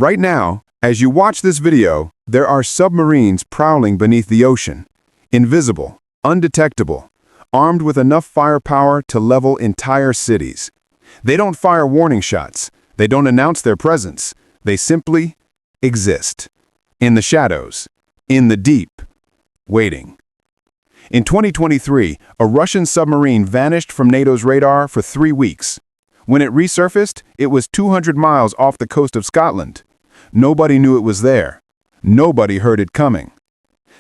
Right now, as you watch this video, there are submarines prowling beneath the ocean. Invisible, undetectable, armed with enough firepower to level entire cities. They don't fire warning shots. They don't announce their presence. They simply exist. In the shadows. In the deep. Waiting. In 2023, a Russian submarine vanished from NATO's radar for 3 weeks. When it resurfaced, it was 200 miles off the coast of Scotland. Nobody knew it was there. Nobody heard it coming.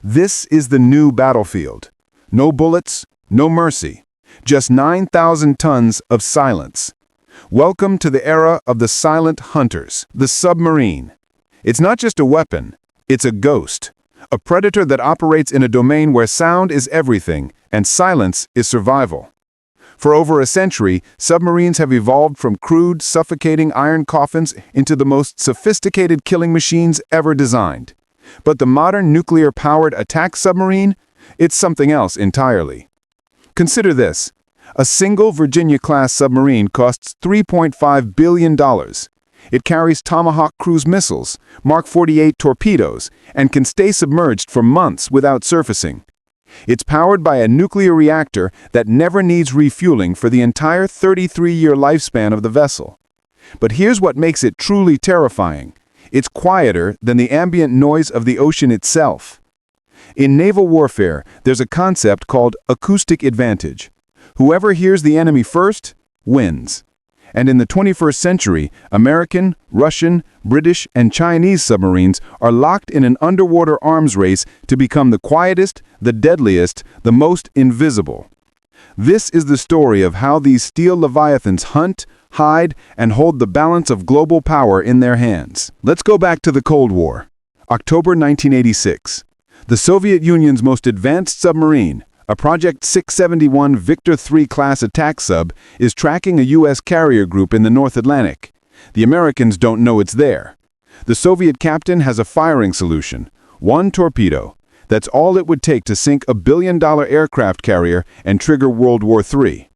This is the new battlefield. No bullets, no mercy. Just 9,000 tons of silence. Welcome to the era of the silent hunters, the submarine. It's not just a weapon, it's a ghost. A predator that operates in a domain where sound is everything and silence is survival. For over a century, submarines have evolved from crude, suffocating iron coffins into the most sophisticated killing machines ever designed. But the modern nuclear-powered attack submarine? It's something else entirely. Consider this. A single Virginia-class submarine costs $3.5 billion. It carries Tomahawk cruise missiles, Mark 48 torpedoes, and can stay submerged for months without surfacing. It's powered by a nuclear reactor that never needs refueling for the entire 33-year lifespan of the vessel. But here's what makes it truly terrifying. It's quieter than the ambient noise of the ocean itself. In naval warfare, there's a concept called acoustic advantage. Whoever hears the enemy first wins. And in the 21st century, American, Russian, British, and Chinese submarines are locked in an underwater arms race to become the quietest, the deadliest, the most invisible. This is the story of how these steel leviathans hunt, hide, and hold the balance of global power in their hands. Let's go back to the Cold War. October 1986. The Soviet Union's most advanced submarine, a Project 671 Victor III class attack sub, is tracking a U.S. carrier group in the North Atlantic. The Americans don't know it's there. The Soviet captain has a firing solution. One torpedo. That's all it would take to sink a billion-dollar aircraft carrier and trigger World War III.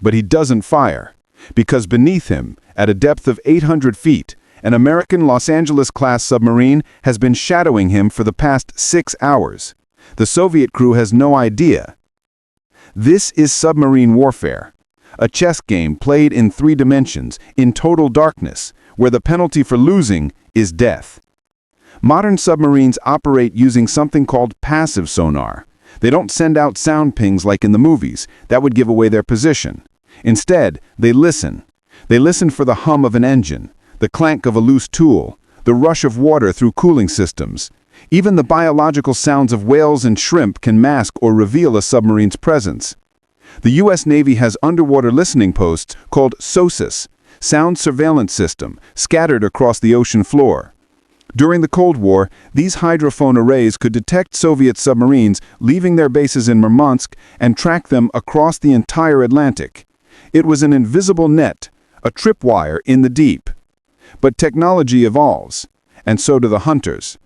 But he doesn't fire, because beneath him, at a depth of 800 feet, an American Los Angeles-class submarine has been shadowing him for the past 6 hours. The Soviet crew has no idea. This is submarine warfare, a chess game played in 3 dimensions, in total darkness, where the penalty for losing is death. Modern submarines operate using something called passive sonar. They don't send out sound pings like in the movies. That would give away their position. Instead, they listen. They listen for the hum of an engine, the clank of a loose tool, the rush of water through cooling systems. Even the biological sounds of whales and shrimp can mask or reveal a submarine's presence. The U.S. Navy has underwater listening posts called SOSUS, Sound Surveillance System, scattered across the ocean floor. During the Cold War, these hydrophone arrays could detect Soviet submarines leaving their bases in Murmansk and track them across the entire Atlantic. It was an invisible net, a tripwire in the deep. But technology evolves, and so do the hunters.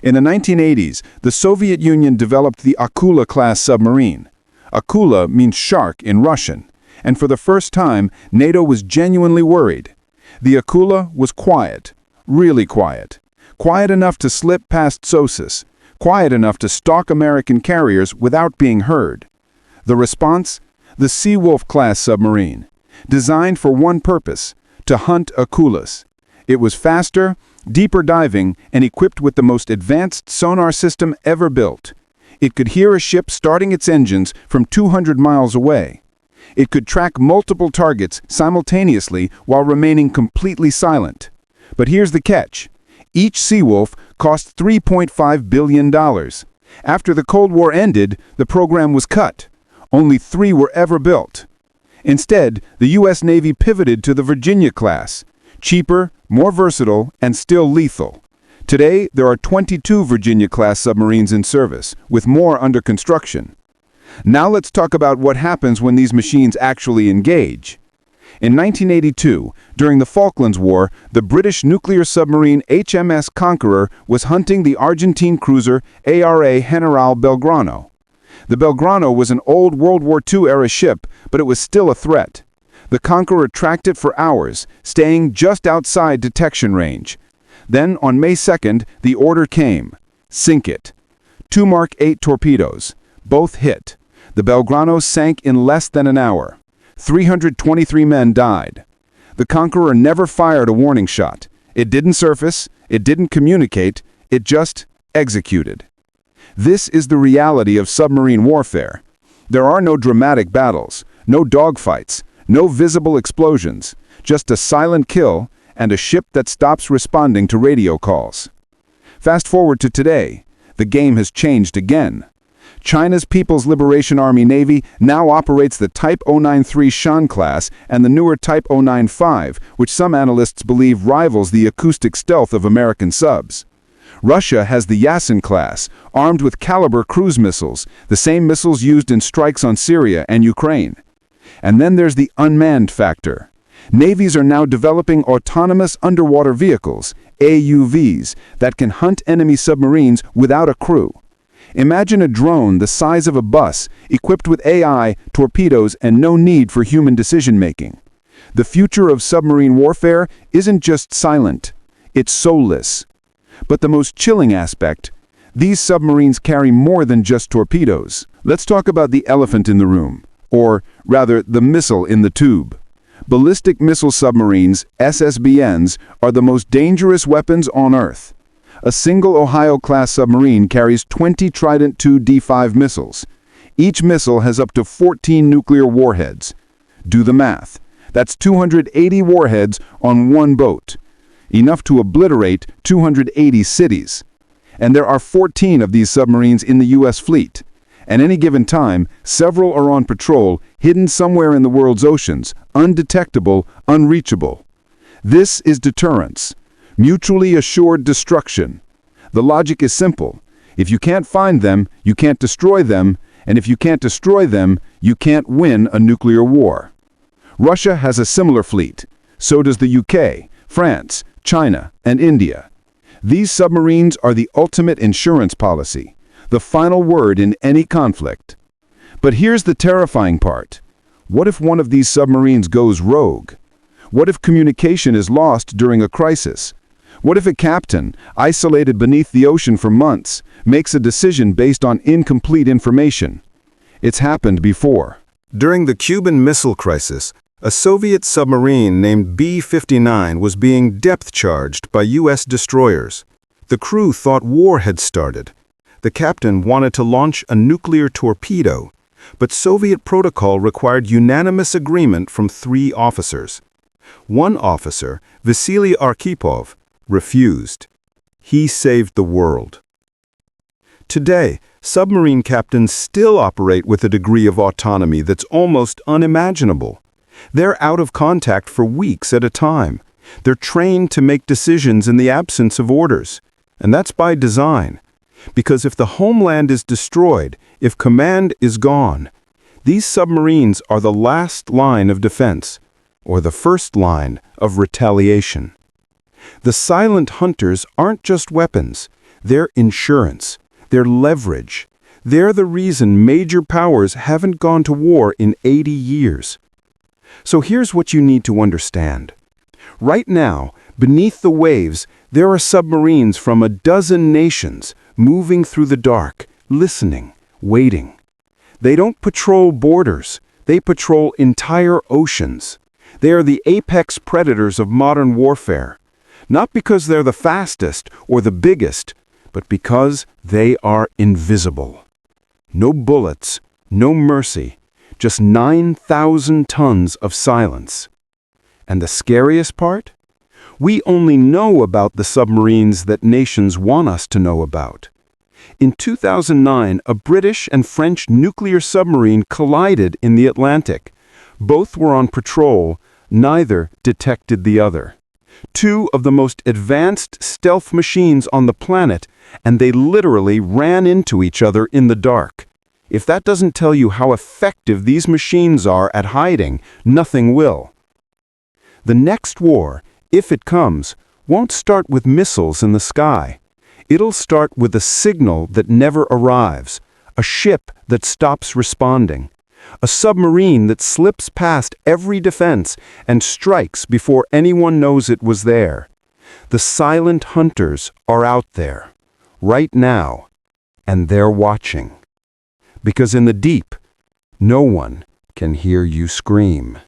In the 1980s, the Soviet Union developed the Akula-class submarine. Akula means shark in Russian, and for the first time, NATO was genuinely worried. The Akula was quiet, really quiet. Quiet enough to slip past SOSUS, quiet enough to stalk American carriers without being heard. The response? The Seawolf-class submarine, designed for one purpose, to hunt Akulas. It was faster, deeper diving, and equipped with the most advanced sonar system ever built. It could hear a ship starting its engines from 200 miles away. It could track multiple targets simultaneously while remaining completely silent. But here's the catch. Each Seawolf cost $3.5 billion. After the Cold War ended, the program was cut. Only 3 were ever built. Instead, the U.S. Navy pivoted to the Virginia class. Cheaper, more versatile, and still lethal. Today, there are 22 Virginia-class submarines in service, with more under construction. Now let's talk about what happens when these machines actually engage. In 1982, during the Falklands War, the British nuclear submarine HMS Conqueror was hunting the Argentine cruiser ARA General Belgrano. The Belgrano was an old World War II-era ship, but it was still a threat. The Conqueror tracked it for hours, staying just outside detection range. Then, on May 2nd, the order came. Sink it. 2 Mark 8 torpedoes. Both hit. The Belgrano sank in less than an hour. 323 men died. The Conqueror never fired a warning shot. It didn't surface, it didn't communicate, it just executed. This is the reality of submarine warfare. There are no dramatic battles, no dogfights, no visible explosions, just a silent kill and a ship that stops responding to radio calls. Fast forward to today, the game has changed again. China's People's Liberation Army Navy now operates the Type 093 Shan class and the newer Type 095, which some analysts believe rivals the acoustic stealth of American subs. Russia has the Yasin class, armed with Caliber cruise missiles, the same missiles used in strikes on Syria and Ukraine. And then there's the unmanned factor. Navies are now developing autonomous underwater vehicles, AUVs, that can hunt enemy submarines without a crew. Imagine a drone the size of a bus, equipped with AI, torpedoes, and no need for human decision-making. The future of submarine warfare isn't just silent, it's soulless. But the most chilling aspect, these submarines carry more than just torpedoes. Let's talk about the elephant in the room, or rather, the missile in the tube. Ballistic missile submarines, SSBNs, are the most dangerous weapons on Earth. A single Ohio-class submarine carries 20 Trident II D5 missiles. Each missile has up to 14 nuclear warheads. Do the math. That's 280 warheads on one boat. Enough to obliterate 280 cities. And there are 14 of these submarines in the U.S. fleet. At any given time, several are on patrol, hidden somewhere in the world's oceans, undetectable, unreachable. This is deterrence. Mutually assured destruction. The logic is simple. If you can't find them, you can't destroy them, and if you can't destroy them, you can't win a nuclear war. Russia has a similar fleet. So does the UK, France, China, and India. These submarines are the ultimate insurance policy, the final word in any conflict. But here's the terrifying part. What if one of these submarines goes rogue? What if communication is lost during a crisis? What if a captain, isolated beneath the ocean for months, makes a decision based on incomplete information? It's happened before. During the Cuban Missile Crisis, a Soviet submarine named B-59 was being depth-charged by U.S. destroyers. The crew thought war had started. The captain wanted to launch a nuclear torpedo, but Soviet protocol required unanimous agreement from 3 officers. One officer, Vasily Arkhipov, refused. He saved the world. Today, submarine captains still operate with a degree of autonomy that's almost unimaginable. They're out of contact for weeks at a time. They're trained to make decisions in the absence of orders. And that's by design. Because if the homeland is destroyed, if command is gone, these submarines are the last line of defense, or the first line of retaliation. The silent hunters aren't just weapons, they're insurance, they're leverage. They're the reason major powers haven't gone to war in 80 years. So here's what you need to understand. Right now, beneath the waves, there are submarines from a dozen nations moving through the dark, listening, waiting. They don't patrol borders, they patrol entire oceans. They are the apex predators of modern warfare. Not because they're the fastest or the biggest, but because they are invisible. No bullets, no mercy, just 9,000 tons of silence. And the scariest part? We only know about the submarines that nations want us to know about. In 2009, a British and French nuclear submarine collided in the Atlantic. Both were on patrol, neither detected the other. 2 of the most advanced stealth machines on the planet, and they literally ran into each other in the dark. If that doesn't tell you how effective these machines are at hiding, nothing will. The next war, if it comes, won't start with missiles in the sky. It'll start with a signal that never arrives, a ship that stops responding, a submarine that slips past every defense and strikes before anyone knows it was there. The silent hunters are out there, right now, and they're watching. Because in the deep, no one can hear you scream.